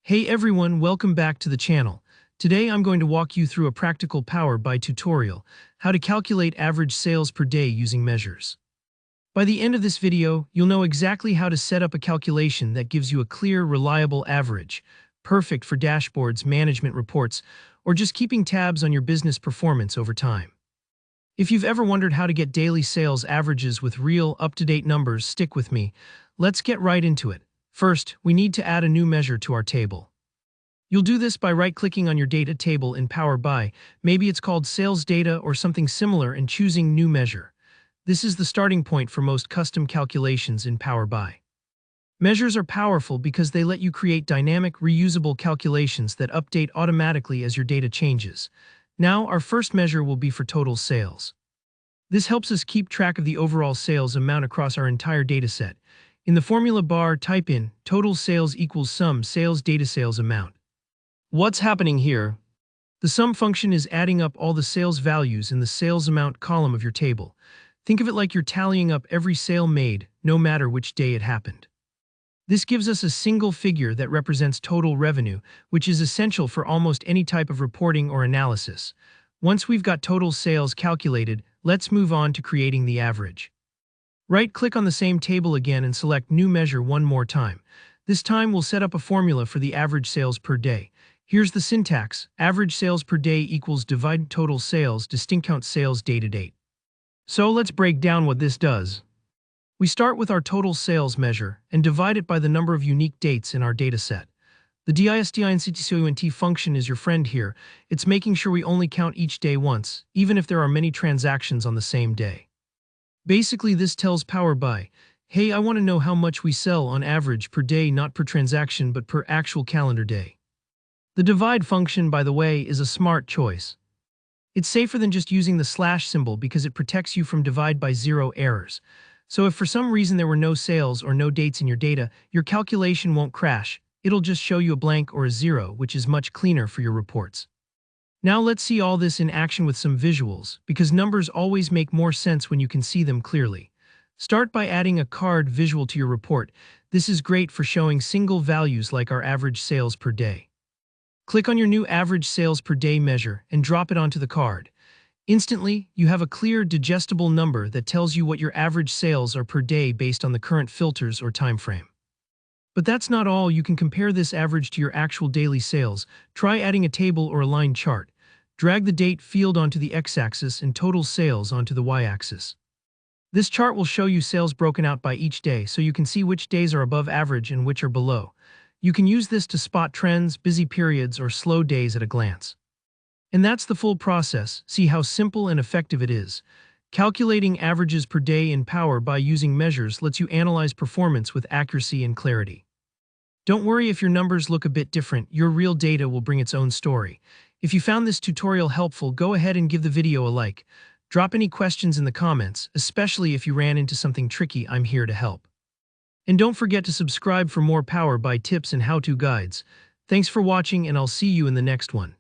Hey everyone, welcome back to the channel. Today I'm going to walk you through a practical Power BI tutorial, how to calculate average sales per day using measures. By the end of this video, you'll know exactly how to set up a calculation that gives you a clear, reliable average, perfect for dashboards, management reports, or just keeping tabs on your business performance over time. If you've ever wondered how to get daily sales averages with real, up-to-date numbers, stick with me. Let's get right into it. First, we need to add a new measure to our table. You'll do this by right-clicking on your data table in Power BI, maybe it's called Sales Data or something similar, and choosing New Measure. This is the starting point for most custom calculations in Power BI. Measures are powerful because they let you create dynamic, reusable calculations that update automatically as your data changes. Now, our first measure will be for total sales. This helps us keep track of the overall sales amount across our entire dataset. In the formula bar, type in total sales equals sum sales data sales amount. What's happening here? The sum function is adding up all the sales values in the sales amount column of your table. Think of it like you're tallying up every sale made, no matter which day it happened. This gives us a single figure that represents total revenue, which is essential for almost any type of reporting or analysis. Once we've got total sales calculated, let's move on to creating the average. Right-click on the same table again and select New Measure one more time. This time we'll set up a formula for the average sales per day. Here's the syntax. Average sales per day equals divide total sales distinct count sales day to date. So let's break down what this does. We start with our total sales measure and divide it by the number of unique dates in our dataset. The distinctcount function is your friend here. It's making sure we only count each day once, even if there are many transactions on the same day. Basically, this tells Power BI, hey, I want to know how much we sell on average per day, not per transaction, but per actual calendar day. The divide function, by the way, is a smart choice. It's safer than just using the slash symbol because it protects you from divide by zero errors. So if for some reason there were no sales or no dates in your data, your calculation won't crash. It'll just show you a blank or a zero, which is much cleaner for your reports. Now let's see all this in action with some visuals, because numbers always make more sense when you can see them clearly. Start by adding a card visual to your report. This is great for showing single values like our average sales per day. Click on your new average sales per day measure and drop it onto the card. Instantly, you have a clear, digestible number that tells you what your average sales are per day based on the current filters or time frame. But that's not all. You can compare this average to your actual daily sales. Try adding a table or a line chart. Drag the date field onto the x-axis and total sales onto the y-axis. This chart will show you sales broken out by each day, so you can see which days are above average and which are below. You can use this to spot trends, busy periods, or slow days at a glance. And that's the full process. See how simple and effective it is. Calculating averages per day in Power BI using measures lets you analyze performance with accuracy and clarity. Don't worry if your numbers look a bit different, your real data will bring its own story. If you found this tutorial helpful, go ahead and give the video a like. Drop any questions in the comments, especially if you ran into something tricky. I'm here to help. And don't forget to subscribe for more Power BI tips and how-to guides. Thanks for watching, and I'll see you in the next one.